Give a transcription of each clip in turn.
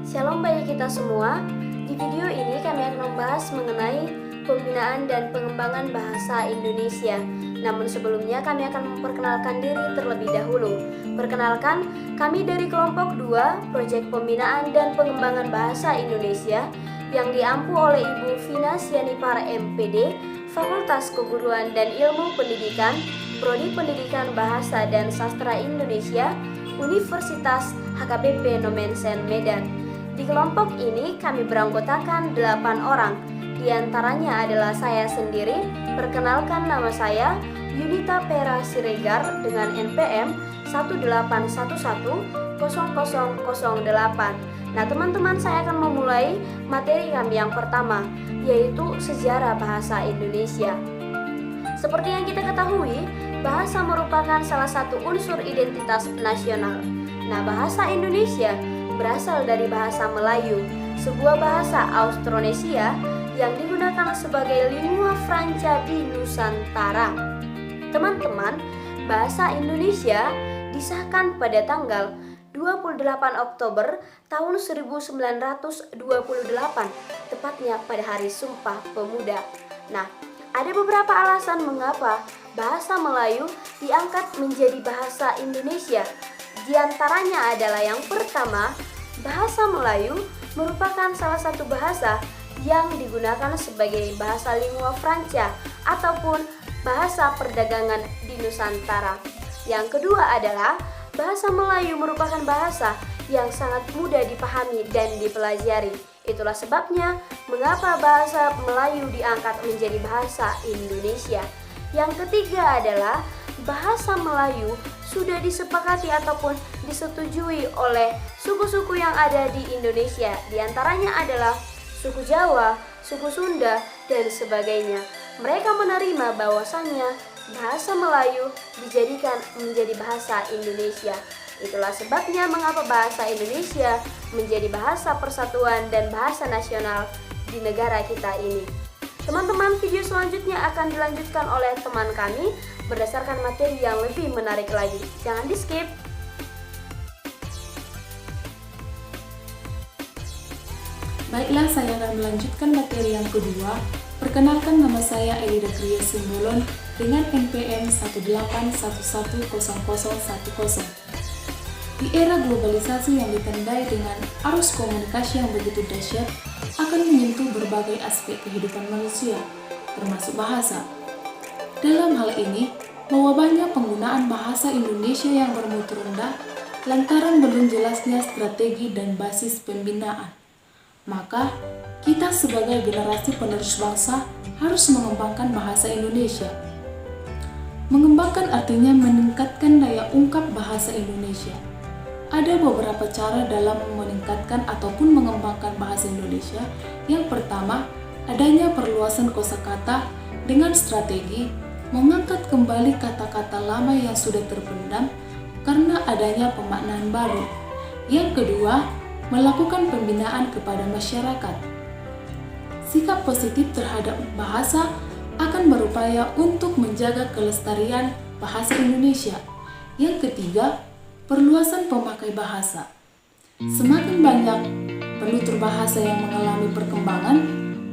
Shalom bagi kita semua. Di video ini kami akan membahas mengenai pembinaan dan pengembangan bahasa Indonesia. Namun sebelumnya kami akan memperkenalkan diri terlebih dahulu. Perkenalkan, kami dari kelompok 2 Proyek Pembinaan dan Pengembangan Bahasa Indonesia yang diampu oleh Ibu Vina Sianipar MPD, Fakultas Keguruan dan Ilmu Pendidikan, Prodi Pendidikan Bahasa dan Sastra Indonesia, Universitas HKBP Nomensen Medan. Di kelompok ini kami beranggotakan 8 orang. Di antaranya adalah saya sendiri. Perkenalkan, nama saya Yunita Pera Siregar dengan NPM 181100008. Nah teman-teman, saya akan memulai materi kami yang pertama, yaitu sejarah bahasa Indonesia. Seperti yang kita ketahui, bahasa merupakan salah satu unsur identitas nasional. Nah, bahasa Indonesia berasal dari bahasa Melayu, sebuah bahasa Austronesia yang digunakan sebagai lingua franca di Nusantara. Teman-teman, bahasa Indonesia disahkan pada tanggal 28 Oktober tahun 1928, tepatnya pada Hari Sumpah Pemuda. Nah, ada beberapa alasan mengapa bahasa Melayu diangkat menjadi bahasa Indonesia. Di antaranya adalah yang pertama, bahasa Melayu merupakan salah satu bahasa yang digunakan sebagai bahasa lingua franca ataupun bahasa perdagangan di Nusantara. Yang kedua adalah bahasa Melayu merupakan bahasa yang sangat mudah dipahami dan dipelajari. Itulah sebabnya mengapa bahasa Melayu diangkat menjadi bahasa Indonesia. Yang ketiga adalah bahasa Melayu sudah disepakati ataupun disetujui oleh suku-suku yang ada di Indonesia. Di antaranya adalah suku Jawa, suku Sunda, dan sebagainya. Mereka menerima bahwasannya bahasa Melayu dijadikan menjadi bahasa Indonesia. Itulah sebabnya mengapa bahasa Indonesia menjadi bahasa persatuan dan bahasa nasional di negara kita ini. Teman-teman, video selanjutnya akan dilanjutkan oleh teman kami berdasarkan materi yang lebih menarik lagi. Jangan di-skip. Baiklah, saya akan melanjutkan materi yang kedua. Perkenalkan, nama saya Elida Kriya Simbolon dengan NPM 181100010. Di era globalisasi yang ditandai dengan arus komunikasi yang begitu dahsyat, akan menyentuh berbagai aspek kehidupan manusia, termasuk bahasa. Dalam hal ini, mewabahnya penggunaan bahasa Indonesia yang bermutu rendah lantaran belum jelasnya strategi dan basis pembinaan. Maka, kita sebagai generasi penerus bangsa harus mengembangkan bahasa Indonesia. Mengembangkan artinya meningkatkan daya ungkap bahasa Indonesia. Ada beberapa cara dalam meningkatkan ataupun mengembangkan bahasa Indonesia. Yang pertama, adanya perluasan kosakata dengan strategi mengangkat kembali kata-kata lama yang sudah terpendam karena adanya pemaknaan baru. Yang kedua, melakukan pembinaan kepada masyarakat. Sikap positif terhadap bahasa akan berupaya untuk menjaga kelestarian bahasa Indonesia. Yang ketiga, perluasan pemakai bahasa. Semakin banyak penutur bahasa yang mengalami perkembangan,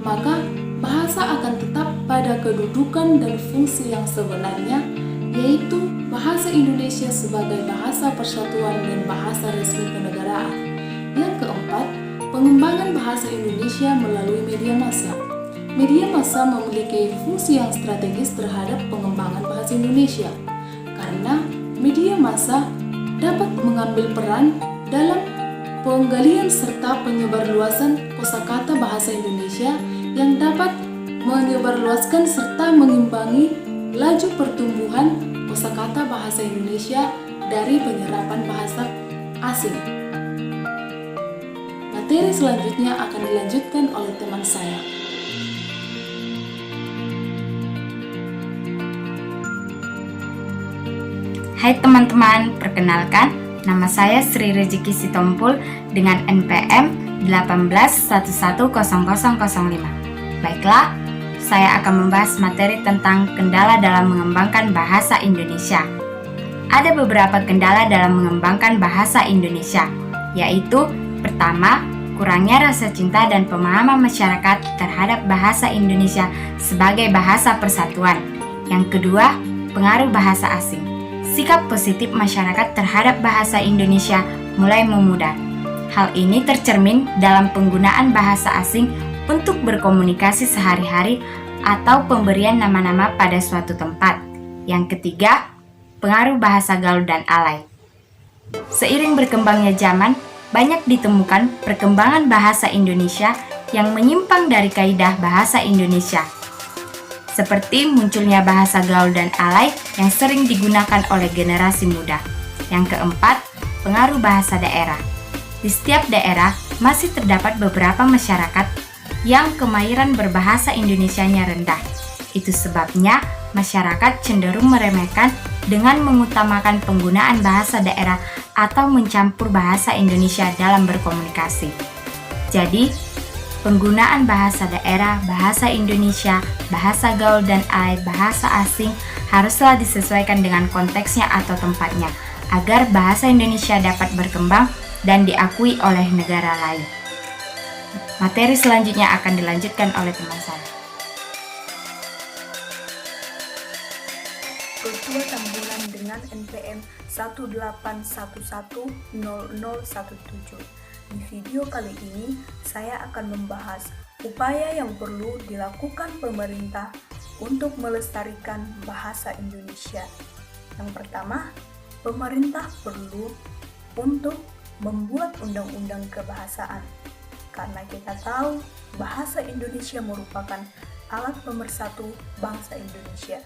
maka bahasa akan tetap pada kedudukan dan fungsi yang sebenarnya, yaitu bahasa Indonesia sebagai bahasa persatuan dan bahasa resmi kenegaraan. Yang keempat, pengembangan bahasa Indonesia melalui media massa. Media massa memiliki fungsi yang strategis terhadap pengembangan bahasa Indonesia, karena media massa dapat mengambil peran dalam penggalian serta penyebarluasan kosakata bahasa Indonesia yang dapat menyebarluaskan serta mengimbangi laju pertumbuhan kosakata bahasa Indonesia dari penyerapan bahasa asing. Materi selanjutnya akan dilanjutkan oleh teman saya. Hai teman-teman, perkenalkan, nama saya Sri Rezeki Sitompul dengan NPM 18110005. Baiklah, saya akan membahas materi tentang kendala dalam mengembangkan bahasa Indonesia. Ada beberapa kendala dalam mengembangkan bahasa Indonesia, yaitu pertama, kurangnya rasa cinta dan pemahaman masyarakat terhadap bahasa Indonesia sebagai bahasa persatuan. Yang kedua, pengaruh bahasa asing. Sikap positif masyarakat terhadap bahasa Indonesia mulai memudar. Hal ini tercermin dalam penggunaan bahasa asing untuk berkomunikasi sehari-hari atau pemberian nama-nama pada suatu tempat. Yang ketiga, pengaruh bahasa gaul dan alay. Seiring berkembangnya zaman, banyak ditemukan perkembangan bahasa Indonesia yang menyimpang dari kaidah bahasa Indonesia. Seperti munculnya bahasa gaul dan alay yang sering digunakan oleh generasi muda. Yang keempat, pengaruh bahasa daerah. Di setiap daerah masih terdapat beberapa masyarakat yang kemahiran berbahasa Indonesianya rendah. Itu sebabnya masyarakat cenderung meremehkan dengan mengutamakan penggunaan bahasa daerah atau mencampur bahasa Indonesia dalam berkomunikasi. Jadi, penggunaan bahasa daerah, bahasa Indonesia, bahasa gaul dan alay, bahasa asing haruslah disesuaikan dengan konteksnya atau tempatnya agar bahasa Indonesia dapat berkembang dan diakui oleh negara lain. Materi selanjutnya akan dilanjutkan oleh teman saya. Perbuatan bulan dengan NPM 18110017. Di video kali ini, saya akan membahas upaya yang perlu dilakukan pemerintah untuk melestarikan bahasa Indonesia. Yang pertama, pemerintah perlu untuk membuat undang-undang kebahasaan. Karena kita tahu, bahasa Indonesia merupakan alat pemersatu bangsa Indonesia.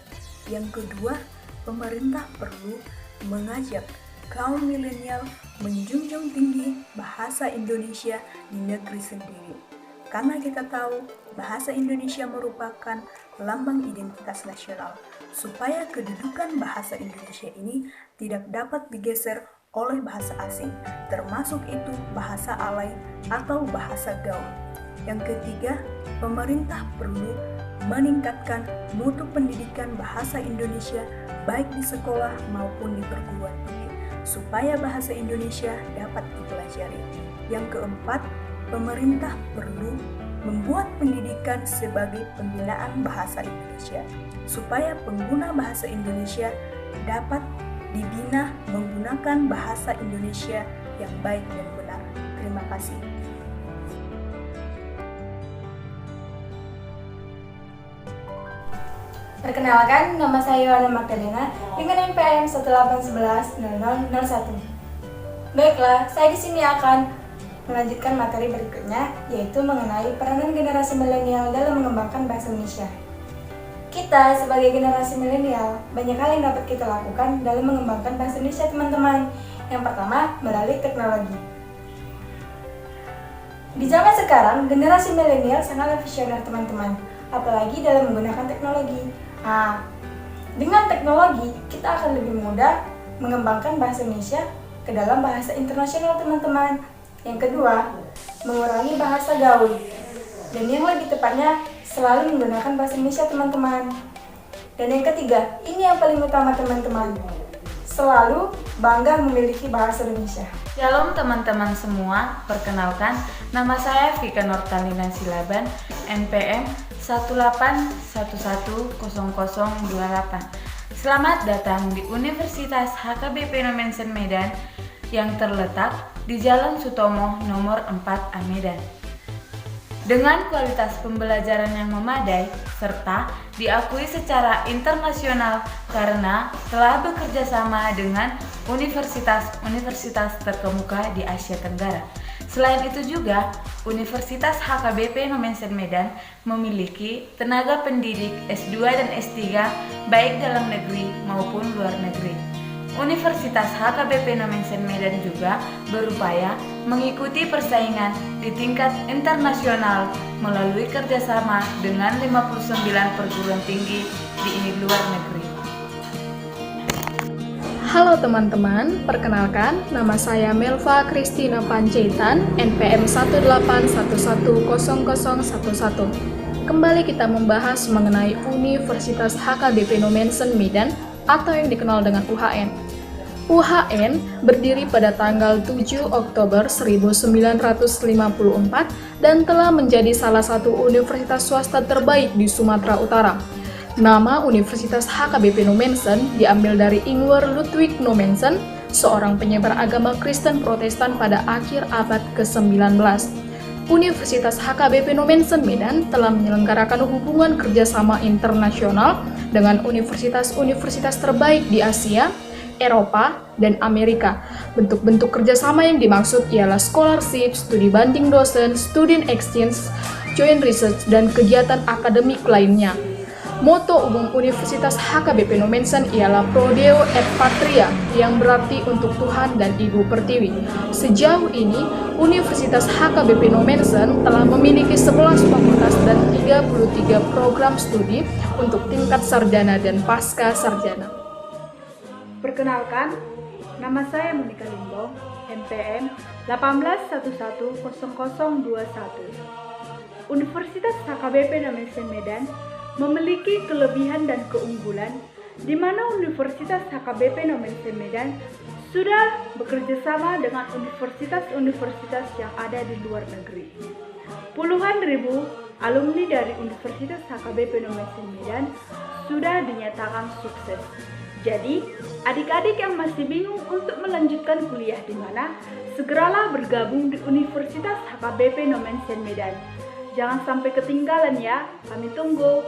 Yang kedua, pemerintah perlu mengajak kaum milenial menjunjung tinggi bahasa Indonesia di negeri sendiri. Karena kita tahu bahasa Indonesia merupakan lambang identitas nasional, supaya kedudukan bahasa Indonesia ini tidak dapat digeser oleh bahasa asing, termasuk itu bahasa alay atau bahasa gaul. Yang ketiga, pemerintah perlu meningkatkan mutu pendidikan bahasa Indonesia baik di sekolah maupun di perguruan tinggi, supaya bahasa Indonesia dapat dipelajari. Yang keempat, pemerintah perlu membuat pendidikan sebagai pembinaan bahasa Indonesia, supaya pengguna bahasa Indonesia dapat dibina menggunakan bahasa Indonesia yang baik dan benar. Terima kasih. Perkenalkan, nama saya Yohana Magdalena dengan NPM 18110001. Baiklah, saya di sini akan melanjutkan materi berikutnya, yaitu mengenai peranan generasi milenial dalam mengembangkan bahasa Indonesia. Kita sebagai generasi milenial, banyak hal yang dapat kita lakukan dalam mengembangkan bahasa Indonesia, teman-teman. Yang pertama, melalui teknologi. Di zaman sekarang, generasi milenial sangatlah visioner, teman-teman, apalagi dalam menggunakan teknologi. Dengan teknologi, kita akan lebih mudah mengembangkan bahasa Indonesia ke dalam bahasa internasional, teman-teman. Yang kedua, mengurangi bahasa gaul. Dan yang lebih tepatnya, selalu menggunakan bahasa Indonesia, teman-teman. Dan yang ketiga, ini yang paling utama, teman-teman. Selalu bangga memiliki bahasa Indonesia. Shalom teman-teman semua, perkenalkan, nama saya Vika Nurtalina Silaban, NPM 18110028. Selamat datang di Universitas HKBP Nomensen Medan yang terletak di Jalan Sutomo nomor 4 Medan. Dengan kualitas pembelajaran yang memadai serta diakui secara internasional karena telah bekerja sama dengan universitas-universitas terkemuka di Asia Tenggara. Selain itu juga, Universitas HKBP Nomensen Medan memiliki tenaga pendidik S2 dan S3 baik dalam negeri maupun luar negeri. Universitas HKBP Nomensen Medan juga berupaya mengikuti persaingan di tingkat internasional melalui kerjasama dengan 59 perguruan tinggi di luar negeri. Halo teman-teman, perkenalkan nama saya Melva Christina Panjaitan, NPM 181100011. Kembali kita membahas mengenai Universitas HKBP Nomensen Medan atau yang dikenal dengan UHN. UHN berdiri pada tanggal 7 Oktober 1954 dan telah menjadi salah satu universitas swasta terbaik di Sumatera Utara. Nama Universitas HKBP Nomensen diambil dari Ingwer Ludwig Nomensen, seorang penyebar agama Kristen Protestan pada akhir abad ke-19. Universitas HKBP Nomensen Medan telah menyelenggarakan hubungan kerjasama internasional dengan universitas-universitas terbaik di Asia, Eropa, dan Amerika. Bentuk-bentuk kerjasama yang dimaksud ialah scholarship, studi banding dosen, student exchange, joint research, dan kegiatan akademik lainnya. Moto umum Universitas HKBP Nomensen ialah Pro Deo et Patria, yang berarti untuk Tuhan dan Ibu Pertiwi. Sejauh ini, Universitas HKBP Nomensen telah memiliki 11 fakultas dan 33 program studi untuk tingkat sarjana dan pasca sarjana. Perkenalkan, nama saya Monika Limbong, NPM 181100021. Universitas HKBP Nomensen Medan memiliki kelebihan dan keunggulan di mana Universitas HKBP Nomensen Medan sudah bekerja sama dengan universitas-universitas yang ada di luar negeri. Puluhan ribu alumni dari Universitas HKBP Nomensen Medan sudah dinyatakan sukses. Jadi, adik-adik yang masih bingung untuk melanjutkan kuliah di mana, segeralah bergabung di Universitas HKBP Nomensen Medan. Jangan sampai ketinggalan ya, kami tunggu.